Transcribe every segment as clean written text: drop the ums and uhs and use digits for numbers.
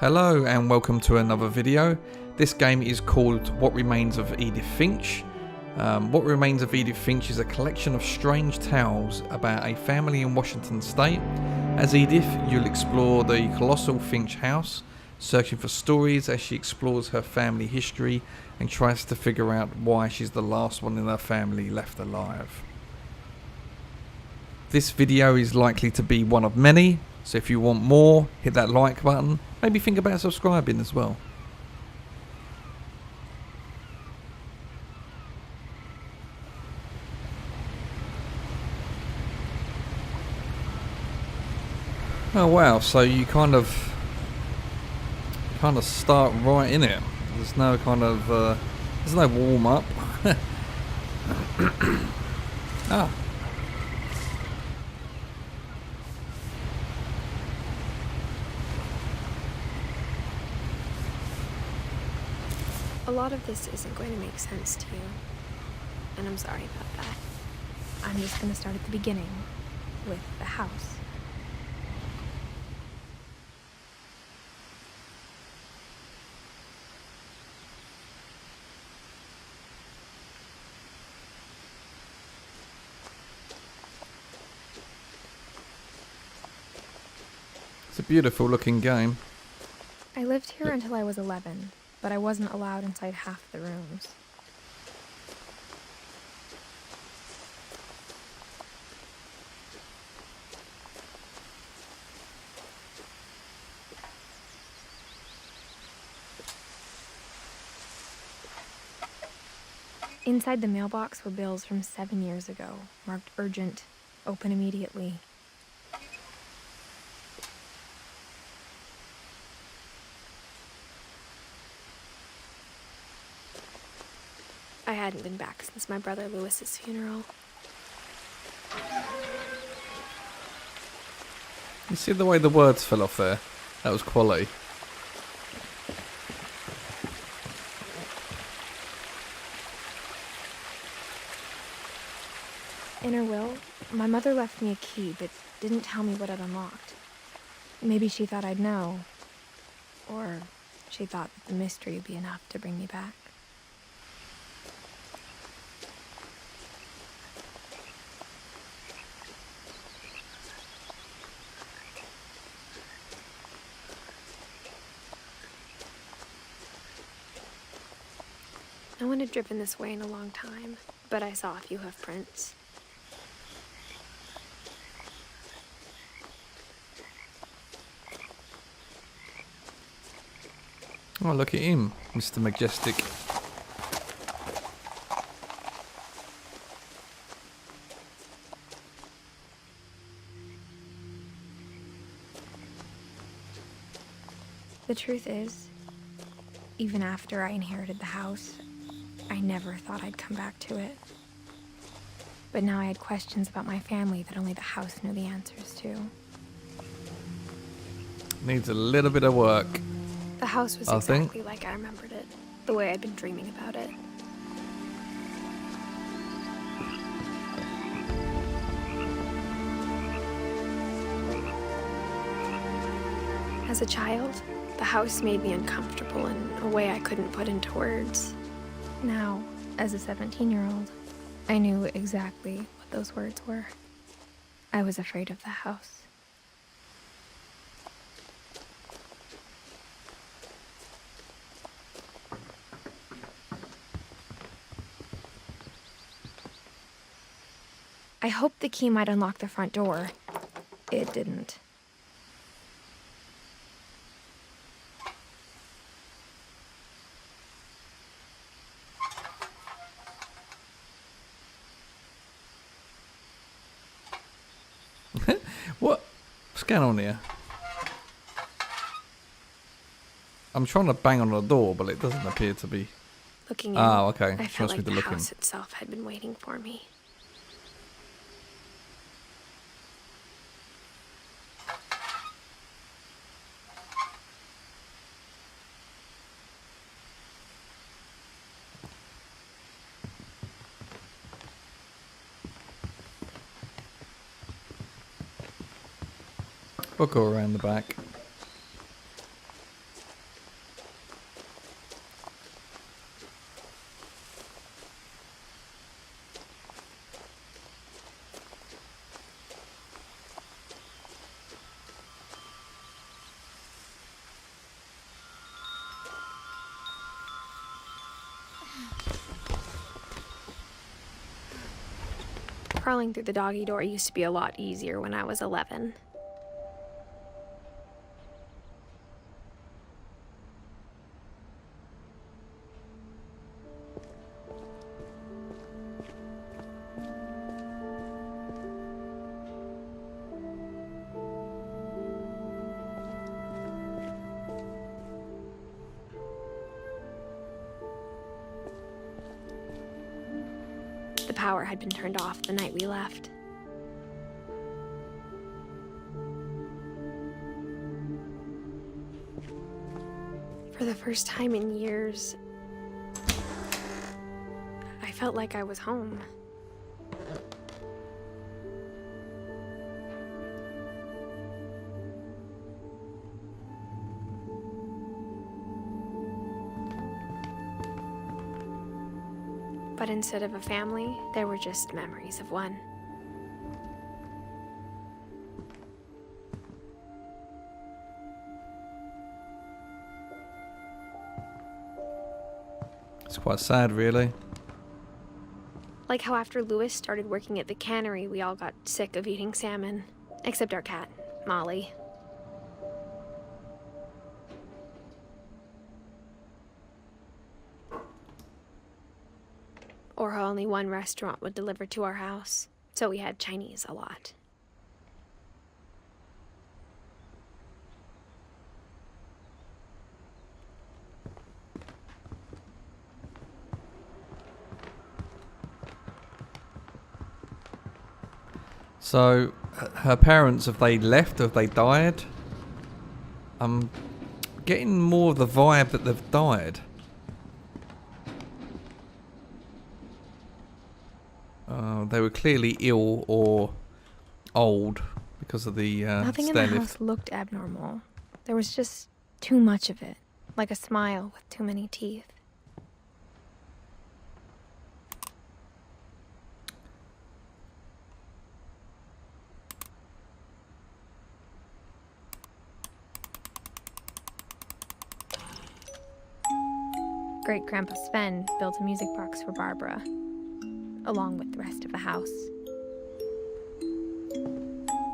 Hello and welcome to another video. This game is called What Remains of Edith Finch. What Remains of Edith Finch is a collection of strange tales about a family in Washington state. As Edith, you'll explore the colossal Finch house, searching for stories as she explores her family history and tries to figure out why she's the last one in her family left alive. This video is likely to be one of many, so if you want more, hit that like button. Maybe think about subscribing as well. Oh wow, so you kind of start right in it. There's no there's no warm up. Ah. A lot of this isn't going to make sense to you, and I'm sorry about that. I'm just going to start at the beginning, with the house. It's a beautiful looking game. I lived here until I was 11, but I wasn't allowed inside half the rooms. Inside the mailbox were bills from 7 years ago, marked urgent, open immediately. I hadn't been back since my brother Lewis's funeral. You see the way the words fell off there? That was quality. In her will, my mother left me a key, but didn't tell me what it unlocked. Maybe she thought I'd know. Or she thought that the mystery would be enough to bring me back. No one had driven this way in a long time, but I saw a few hoof prints. Oh, look at him, Mr. Majestic. The truth is, even after I inherited the house, I never thought I'd come back to it. But now I had questions about my family that only the house knew the answers to. Needs a little bit of work. The house was exactly like I remembered it, the way I'd been dreaming about it. As a child, the house made me uncomfortable in a way I couldn't put into words. Now, as a 17-year-old, I knew exactly what those words were. I was afraid of the house. I hoped the key might unlock the front door. It didn't. What's going on here? I'm trying to bang on the door, but it doesn't appear to be. Looking in, Oh, okay. I She felt wants me like to the look in. house itself had been waiting for me. We'll go around the back. Crawling through the doggy door used to be a lot easier when I was 11. The power had been turned off the night we left. For the first time in years, I felt like I was home. But instead of a family, there were just memories of one. It's quite sad, really. Like how after Lewis started working at the cannery, we all got sick of eating salmon. Except our cat, Molly. Or how only one restaurant would deliver to our house, so we had Chinese a lot. So, her parents, have they left? Have they died? I'm getting more of the vibe that they've died. They were clearly ill or old because of the Nothing in the house looked abnormal. There was just too much of it, like a smile with too many teeth. Great-Grandpa Sven built a music box for Barbara, along with the rest of the house.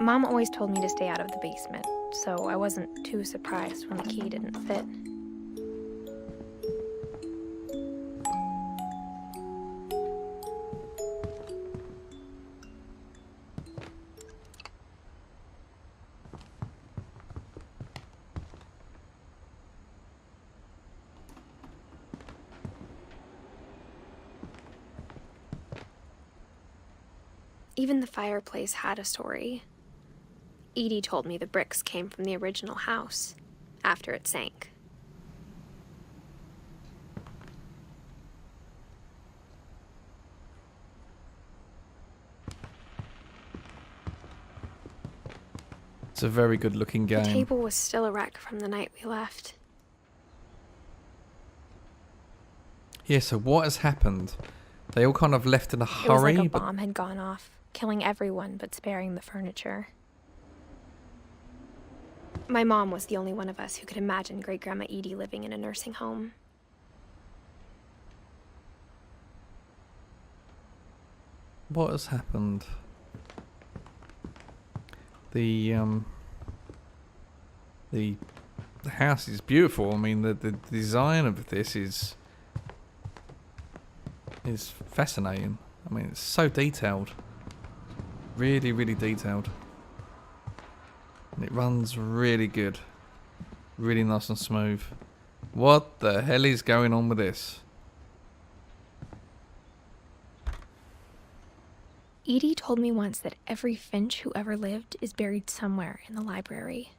Mom always told me to stay out of the basement, so I wasn't too surprised when the key didn't fit. Even the fireplace had a story. Edie told me the bricks came from the original house, after it sank. It's a very good looking game. The table was still a wreck from the night we left. Yeah, so what has happened? They all kind of left in a hurry. It was like a bomb had gone off, killing everyone but sparing the furniture. My mom was the only one of us who could imagine Great-Grandma Edie living in a nursing home. What has happened? The house is beautiful. I mean, the design of this is fascinating. I mean, it's so detailed. Really, really detailed. And it runs really good. Really nice and smooth. What the hell is going on with this? Edie told me once that every Finch who ever lived is buried somewhere in the library.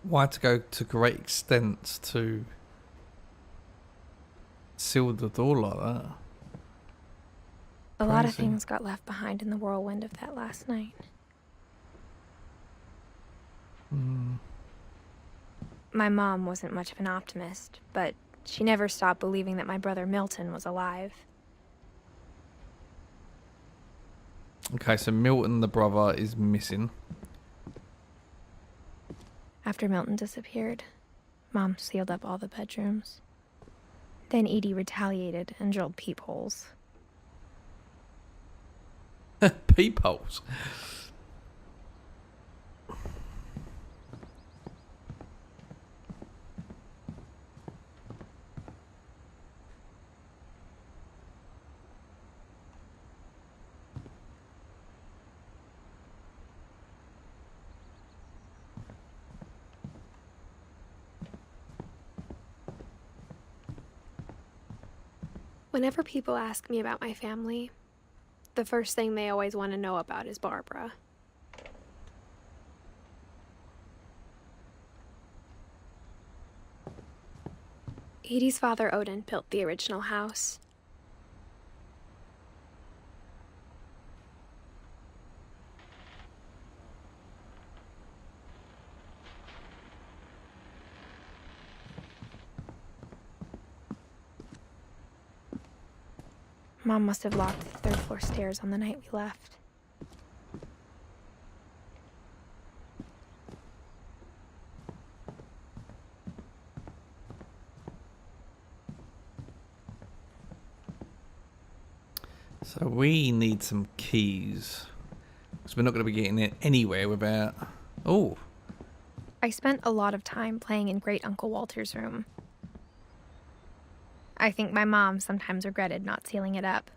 Why to go to great extents to seal the door like that? A lot of Crazy. things got left behind in the whirlwind of that last night. My mom wasn't much of an optimist, but she never stopped believing that my brother Milton was alive. Okay, so Milton, the brother, is missing. After Milton disappeared, Mom sealed up all the bedrooms. Then Edie retaliated and drilled peepholes. Peepholes. Whenever people ask me about my family, the first thing they always want to know about is Barbara. Edie's father, Odin, built the original house. Mom must have locked the third floor stairs on the night we left. So we need some keys. Because we're not going to be getting it anywhere without... Oh. I spent a lot of time playing in Great Uncle Walter's room. I think my mom sometimes regretted not sealing it up.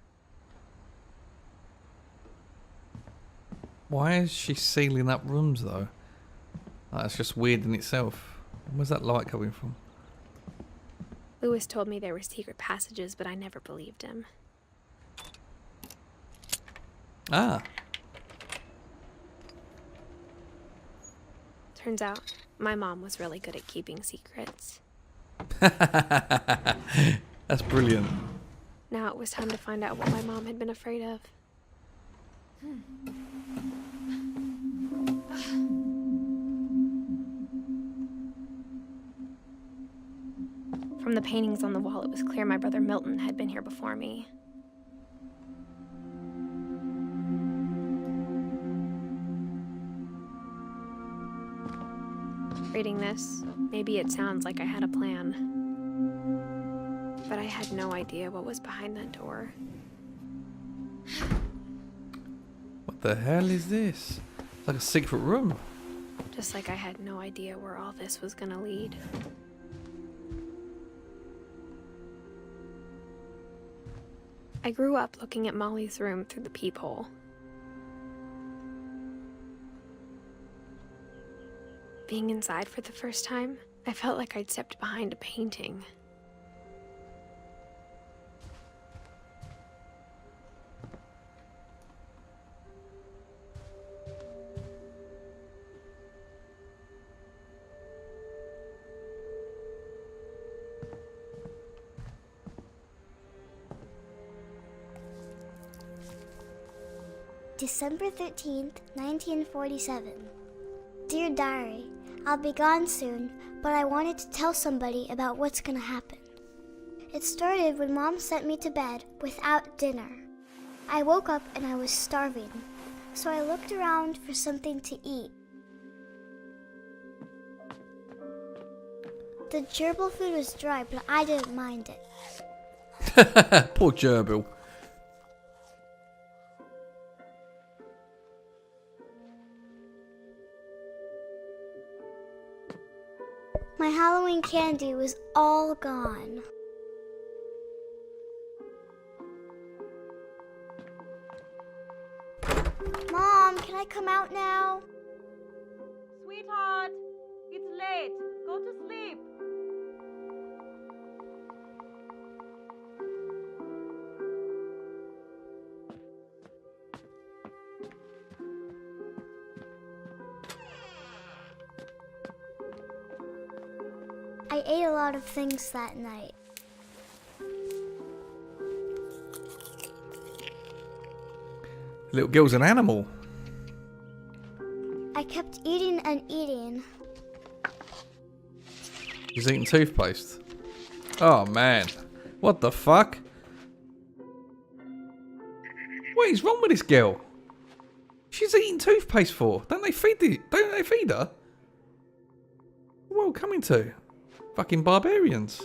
Why is she sealing up rooms though? That's just weird in itself. Where's that light coming from? Lewis told me there were secret passages, but I never believed him. Ah. Turns out, my mom was really good at keeping secrets. That's brilliant. Now it was time to find out what my mom had been afraid of. From the paintings on the wall, it was clear my brother Milton had been here before me. Reading this, maybe it sounds like I had a plan. But I had no idea what was behind that door. What the hell is this? It's like a secret room. Just like I had no idea where all this was gonna lead. I grew up looking at Molly's room through the peephole. Being inside for the first time, I felt like I'd stepped behind a painting. December 13th, 1947. Dear Diary, I'll be gone soon, but I wanted to tell somebody about what's gonna happen. It started when Mom sent me to bed without dinner. I woke up and I was starving, so I looked around for something to eat. The gerbil food was dry, but I didn't mind it. Poor gerbil. My Halloween candy was all gone. Mom, can I come out now? Sweetheart, it's late. Go to sleep. I ate a lot of things that night. Little girl's an animal. I kept eating and eating. She's eating toothpaste. Oh man. What the fuck? What is wrong with this girl? She's eating toothpaste for. Don't they feed her? What are we coming to? Fucking barbarians.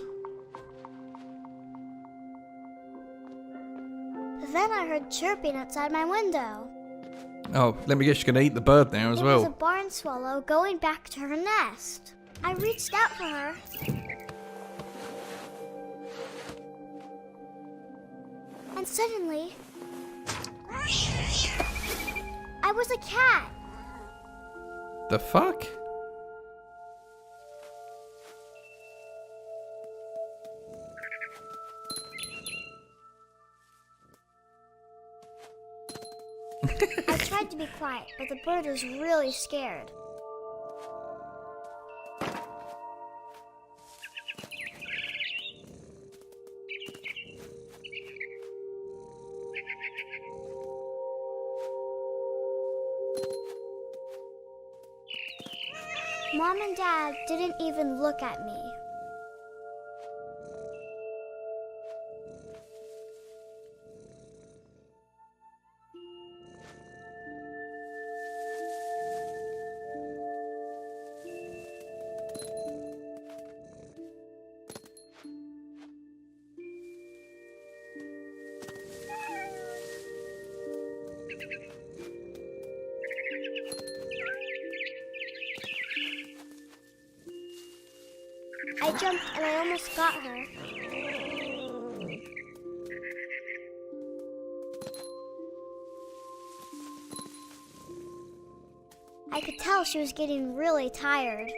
Then I heard chirping outside my window. Oh, let me guess, you're going to eat the bird now as It was a well. barn swallow going back to her nest. I reached out for her. And suddenly, I was a cat. The fuck? I tried to be quiet, but the bird was really scared. Mom and Dad didn't even look at me. I jumped and I almost got her. I could tell she was getting really tired.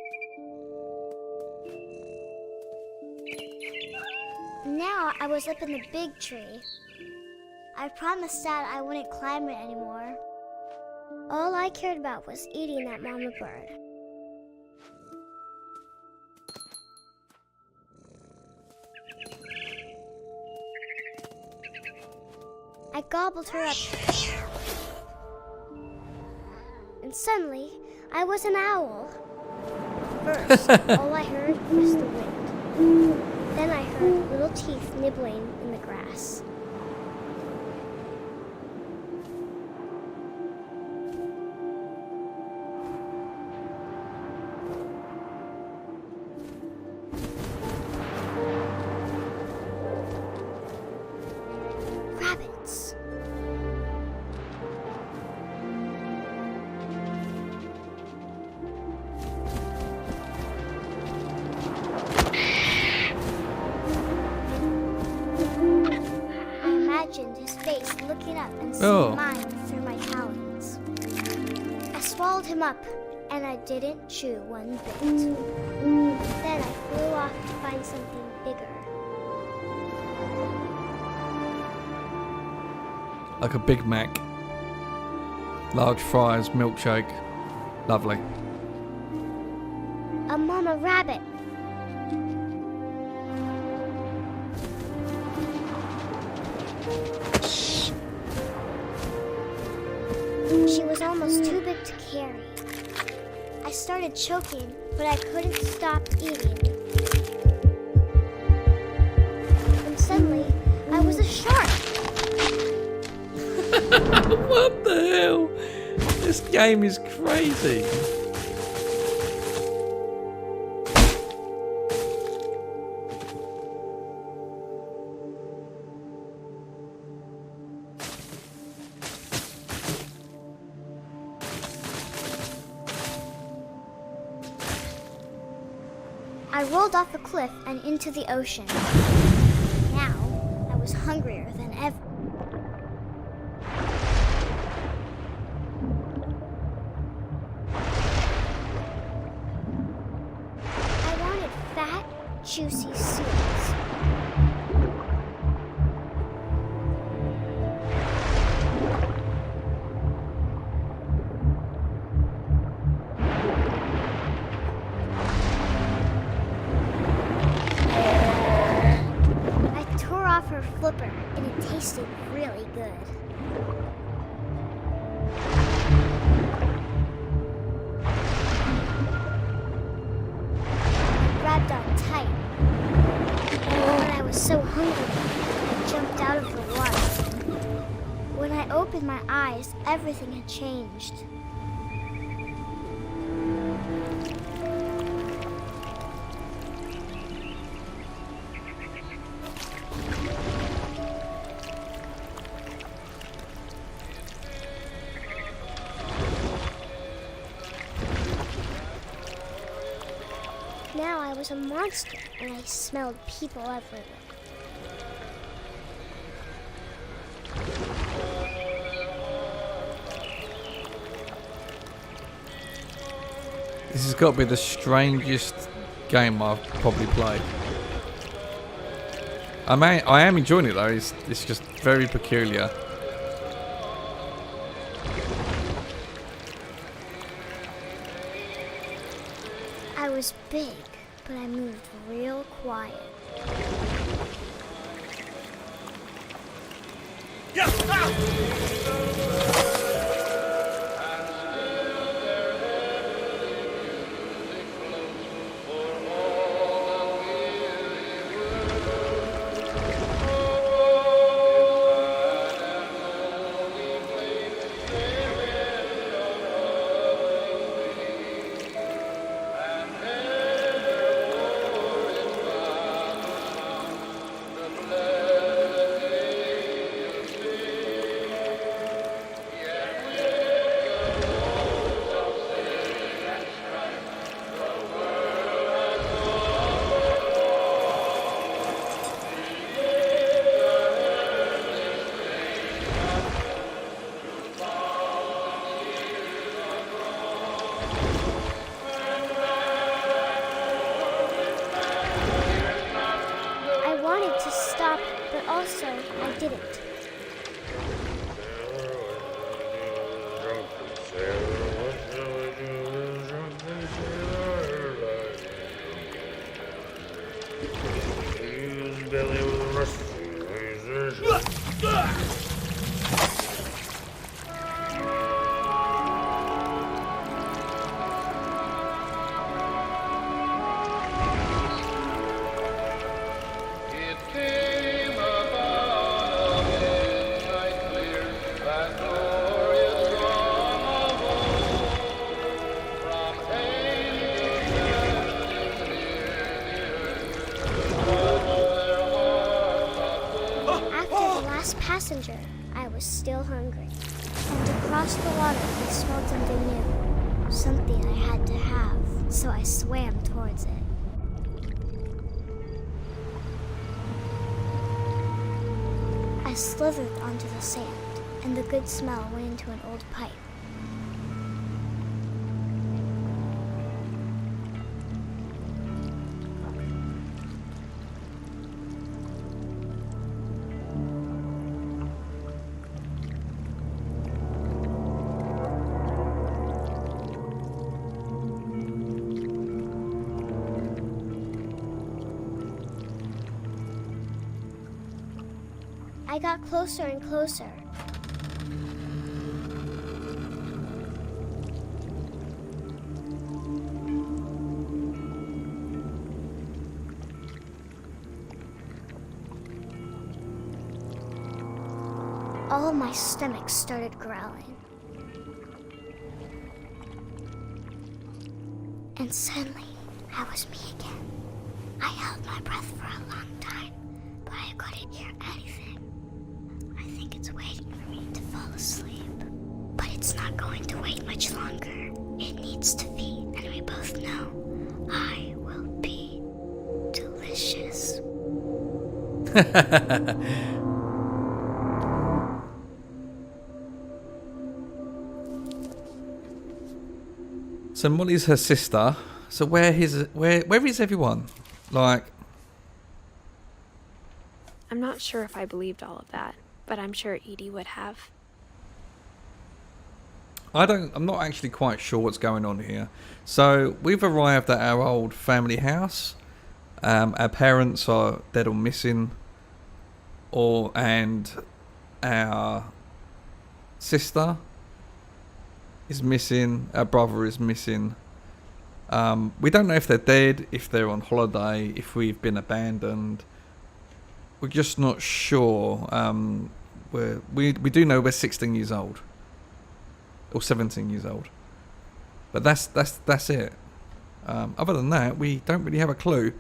Now I was up in the big tree. I promised Dad I wouldn't climb it anymore. All I cared about was eating that mama bird. I gobbled her up. And suddenly, I was an owl. First, all I heard was the wind. Then I heard little teeth nibbling in the grass. Rabbits. I imagined his face looking up and seeing mine through my talons. I swallowed him up, and I didn't chew one bit. Then I flew off to find something bigger. Like a Big Mac. Large fries, milkshake. Lovely. A mama rabbit. She was almost too big to carry. I started choking, but I couldn't stop eating. And suddenly, I was a shark. What the hell? This game is crazy. I rolled off the cliff and into the ocean. Now, I was hungrier than ever. I wanted fat, juicy seeds. I tore off her flipper, and it tasted really good. Grabbed on tight. When I was so hungry, I jumped out of the water. When I opened my eyes, everything had changed. I was a monster and I smelled people everywhere. This has got to be the strangest game I've probably played. I am enjoying it though. It's just very peculiar. I was big, but I moved real quiet. But also, I didn't. Passenger, I was still hungry. And across the water, I smelled something new. Something I had to have, so I swam towards it. I slithered onto the sand, and the good smell went into an old pipe. I got closer and closer. All my stomach started growling. And suddenly, I was me again. I held my breath for a long time, but I couldn't hear anything. I think it's waiting for me to fall asleep. But it's not going to wait much longer. It needs to feed, and we both know I will be delicious. So Molly's her sister. So where is everyone? Like, I'm not sure if I believed all of that, but I'm sure Edie would have. I'm not actually quite sure what's going on here. So we've arrived at our old family house. Our parents are dead or missing, and our sister is missing. Our brother is missing. We don't know if they're dead, if they're on holiday, if we've been abandoned. We're just not sure. We do know we're 16 years old, or 17 years old, but that's it. Other than that, we don't really have a clue.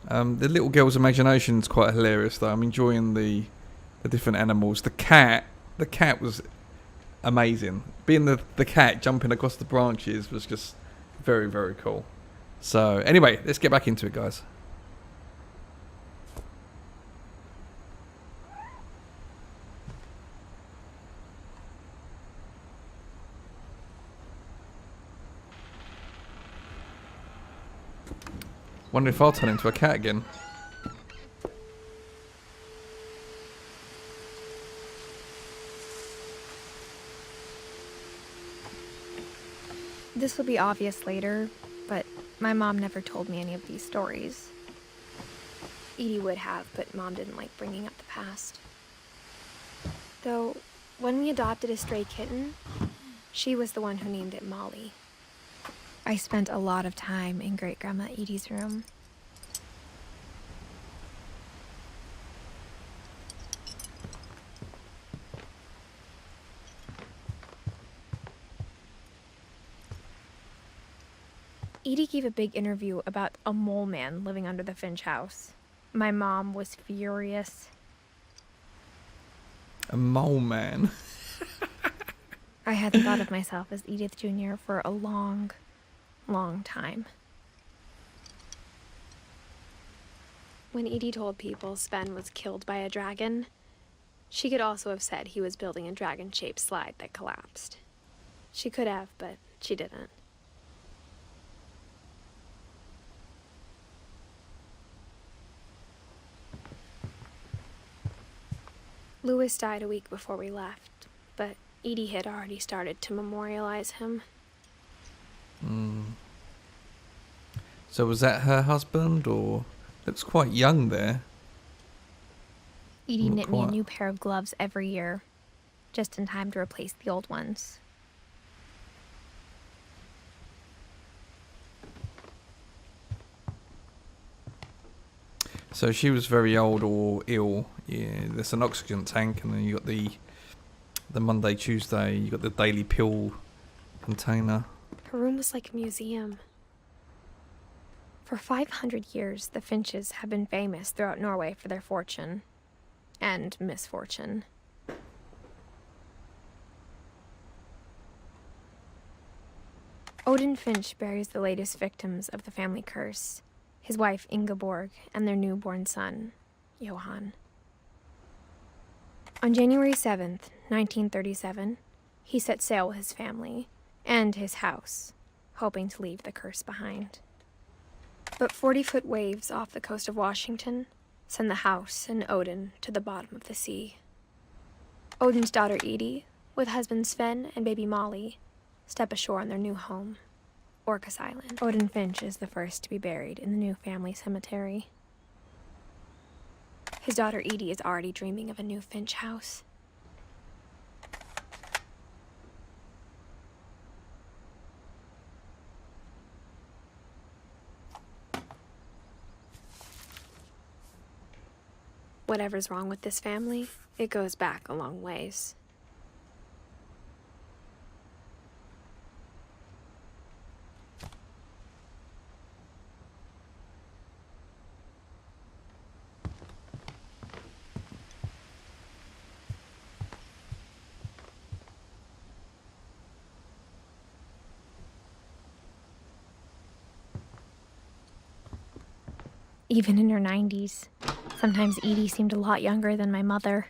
The little girl's imagination is quite hilarious, though. I'm enjoying the different animals. The cat was amazing. Being the cat jumping across the branches was just very, very cool. So anyway, let's get back into it, guys. Wonder if I'll turn into a cat again. This will be obvious later, but my mom never told me any of these stories. Edie would have, but Mom didn't like bringing up the past. Though, when we adopted a stray kitten, she was the one who named it Molly. I spent a lot of time in Great-Grandma Edie's room. Edie gave a big interview about a mole man living under the Finch house. My mom was furious. A mole man. I hadn't thought of myself as Edith Jr. for a long time. When Edie told people Sven was killed by a dragon, she could also have said he was building a dragon-shaped slide that collapsed. She could have, but she didn't. Louis died a week before we left, but Edie had already started to memorialize him. So was that her husband, or looks quite young there? Edie knit me a new pair of gloves every year, just in time to replace the old ones. So she was very old or ill. Yeah, there's an oxygen tank, and then you got the Monday, Tuesday. You got the daily pill container. Her room was like a museum. For 500 years, the Finches have been famous throughout Norway for their fortune and misfortune. Odin Finch buries the latest victims of the family curse, his wife Ingeborg and their newborn son, Johan. On January 7th, 1937, he set sail with his family and his house, hoping to leave the curse behind. But 40-foot waves off the coast of Washington send the house and Odin to the bottom of the sea. Odin's daughter Edie, with husband Sven and baby Molly, step ashore on their new home, Orcas Island. Odin Finch is the first to be buried in the new family cemetery. His daughter Edie is already dreaming of a new Finch house. Whatever's wrong with this family, it goes back a long ways. Even in her 90s, sometimes Edie seemed a lot younger than my mother.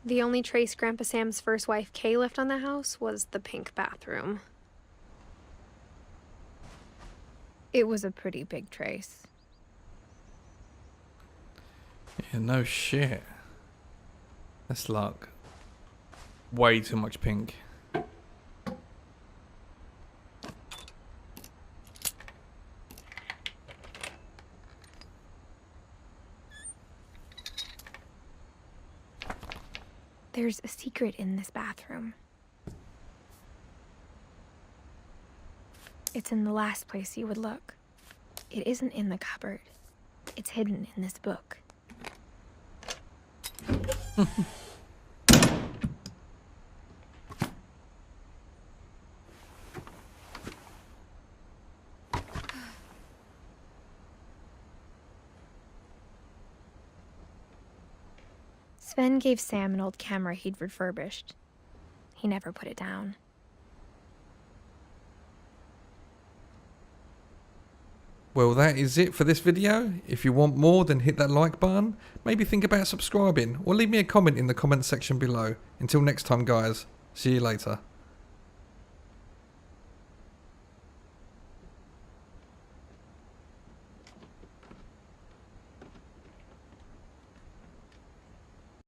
The only trace Grandpa Sam's first wife, Kay, left on the house was the pink bathroom. It was a pretty big trace. Yeah, no shit. That's like way too much pink. There's a secret in this bathroom. It's in the last place you would look. It isn't in the cupboard. It's hidden in this book. Sven gave Sam an old camera he'd refurbished. He never put it down. Well, that is it for this video. If you want more, then hit that like button. Maybe think about subscribing or leave me a comment in the comment section below. Until next time, guys. See you later.